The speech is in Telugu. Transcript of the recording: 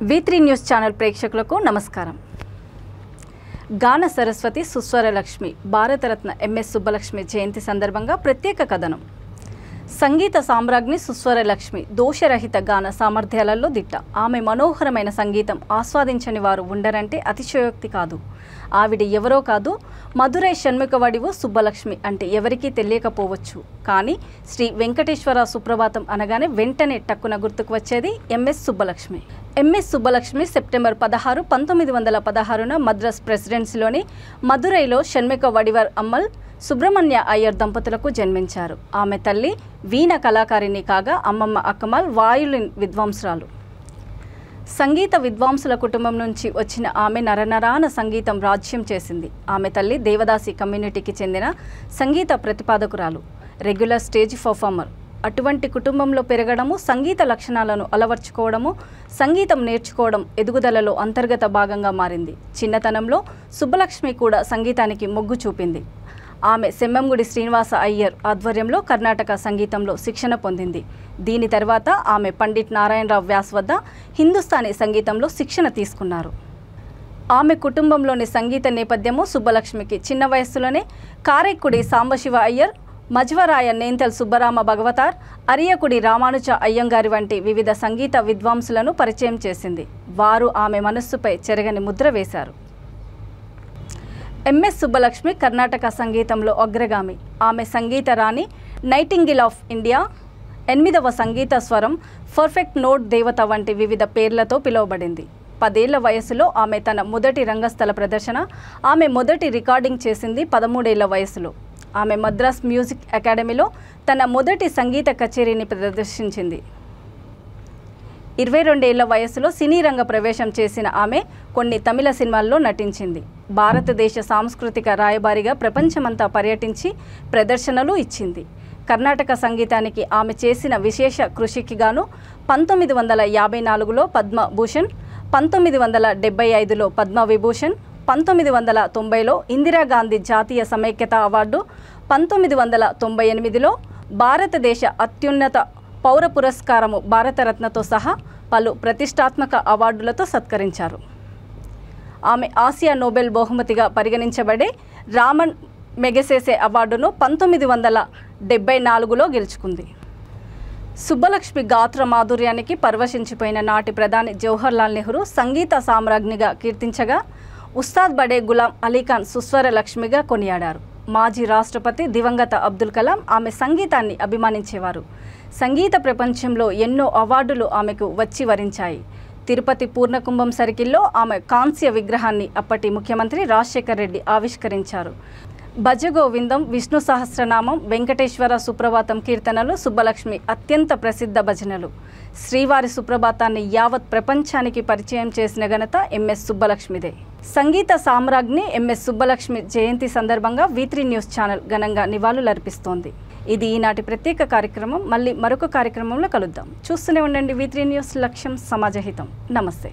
V3 న్యూస్ ఛానల్ ప్రేక్షకులకు నమస్కారం. గాన సరస్వతి సుస్వరలక్ష్మి భారతరత్న ఎంఎస్ సుబ్బలక్ష్మి జయంతి సందర్భంగా ప్రత్యేక కథనం. సంగీత సామ్రాజ్ఞి సుస్వరలక్ష్మి దోషరహిత గాన సామర్థ్యాలలో దిట్ట. ఆమె మనోహరమైన సంగీతం ఆస్వాదించని వారు ఉండరంటే అతిశయోక్తి కాదు. ఆవిడ ఎవరో కాదు, మధురై షణ్ముఖవడివు సుబ్బలక్ష్మి అంటే ఎవరికీ తెలియకపోవచ్చు. కానీ శ్రీ వెంకటేశ్వర సుప్రభాతం అనగానే వెంటనే టక్కున గుర్తుకు వచ్చేది M S Subbulakshmi. M S Subbulakshmi September 16, 1916న మద్రాస్ ప్రెసిడెన్సీలోని మధురైలో షణ్ముఖ వడివర్ అమ్మల్ సుబ్రహ్మణ్య అయ్యర్ దంపతులకు జన్మించారు. ఆమె తల్లి వీణ కళాకారిణి కాగా అమ్మమ్మ అక్కమల్ వాయులిన్ విద్వాంసురాలు. సంగీత విద్వాంసుల కుటుంబం నుంచి వచ్చిన ఆమె నరనరాన సంగీతం రాజ్యం చేసింది. ఆమె తల్లి దేవదాసి కమ్యూనిటీకి చెందిన సంగీత ప్రతిపాదకురాలు, రెగ్యులర్ స్టేజ్ పర్ఫార్మర్. అటువంటి కుటుంబంలో పెరగడము, సంగీత లక్షణాలను అలవర్చుకోవడము, సంగీతం నేర్చుకోవడం ఎదుగుదలలో అంతర్గత భాగంగా మారింది. చిన్నతనంలో సుబ్బలక్ష్మి కూడా సంగీతానికి మొగ్గు చూపింది. ఆమె సెమ్మంగుడి శ్రీనివాస అయ్యర్ ఆధ్వర్యంలో కర్ణాటక సంగీతంలో శిక్షణ పొందింది. దీని తర్వాత ఆమె పండిట్ నారాయణరావు వ్యాస్ వద్ద హిందుస్థానీ సంగీతంలో శిక్షణ తీసుకున్నారు. ఆమె కుటుంబంలోని సంగీత నేపథ్యము సుబ్బలక్ష్మికి చిన్న వయస్సులోనే కారైక్కుడి సాంబశివ అయ్యర్, మజ్వరాయ నేంతల్ సుబ్బరామ భగవతార్, అరియకుడి రామానుజ అయ్యంగారి వంటి వివిధ సంగీత విద్వాంసులను పరిచయం చేసింది. వారు ఆమె మనస్సుపై చెరగని ముద్ర వేశారు. ఎంఎస్ సుబ్బలక్ష్మి కర్ణాటక సంగీతంలో అగ్రగామి. ఆమె సంగీత రాణి, నైటింగేల్ ఆఫ్ ఇండియా, 8వ సంగీత స్వరం, పర్ఫెక్ట్ నోట్ దేవత వంటి వివిధ పేర్లతో పిలువబడింది. 10 ఏళ్ల వయసులో ఆమె తన మొదటి రంగస్థల ప్రదర్శన, ఆమె మొదటి రికార్డింగ్ చేసింది 13 ఏళ్ల వయసులో. ఆమె మద్రాస్ మ్యూజిక్ అకాడమీలో తన మొదటి సంగీత కచేరీని ప్రదర్శించింది. 22 ఏళ్ల వయసులో సినీ రంగ ప్రవేశం చేసిన ఆమె కొన్ని తమిళ సినిమాల్లో నటించింది. భారతదేశ సాంస్కృతిక రాయబారిగా ప్రపంచమంతా పర్యటించి ప్రదర్శనలు ఇచ్చింది. కర్ణాటక సంగీతానికి ఆమె చేసిన విశేష కృషికి గాను 1954లో పద్మభూషణ్, 1975లో పద్మవిభూషణ్, 1990లో ఇందిరాగాంధీ జాతీయ సమైక్యతా అవార్డు, 1998లో భారతదేశ అత్యున్నత పౌర పురస్కారము భారతరత్నతో సహా పలు ప్రతిష్టాత్మక అవార్డులతో సత్కరించారు. ఆమె ఆసియా నోబెల్ బహుమతిగా పరిగణించబడే రామన్ మెగసెసే అవార్డును 1974లో గెలుచుకుంది. సుబ్బలక్ష్మి గాత్ర మాధుర్యానికి పరవశించిపోయిన నాటి ప్రధాని జవహర్లాల్ నెహ్రూ సంగీత సామ్రాజ్ఞిగా కీర్తించగా, ఉస్తాద్ బడే గులాం అలీఖాన్ సుస్వరలక్ష్మిగా కొనియాడారు. మాజీ రాష్ట్రపతి దివంగత అబ్దుల్ కలాం ఆమె సంగీతాన్ని అభిమానించేవారు. సంగీత ప్రపంచంలో ఎన్నో అవార్డులు ఆమెకు వచ్చి వరించాయి. తిరుపతి పూర్ణకుంభం సర్కిల్లో ఆమె కాంస్య విగ్రహాన్ని అప్పటి ముఖ్యమంత్రి రాజశేఖర్ రెడ్డి ఆవిష్కరించారు. భజగోవిందం, విష్ణు సహస్రనామం, వెంకటేశ్వర సుప్రభాతం కీర్తనలు సుబ్బలక్ష్మి అత్యంత ప్రసిద్ధ భజనలు. శ్రీవారి సుప్రభాతాన్ని యావత్ ప్రపంచానికి పరిచయం చేసిన ఘనత ఎంఎస్ సుబ్బలక్ష్మిదే. సంగీత సామ్రాజ్ఞి ఎంఎస్ సుబ్బలక్ష్మి జయంతి సందర్భంగా V3 న్యూస్ ఛానల్ ఘనంగా నివాళులర్పిస్తోంది. ఇది ఈనాటి ప్రత్యేక కార్యక్రమం. మళ్ళీ మరొక కార్యక్రమంలో కలుద్దాం. చూస్తూనే ఉండండి V3 న్యూస్, లక్ష్యం సమాజహితం. నమస్తే.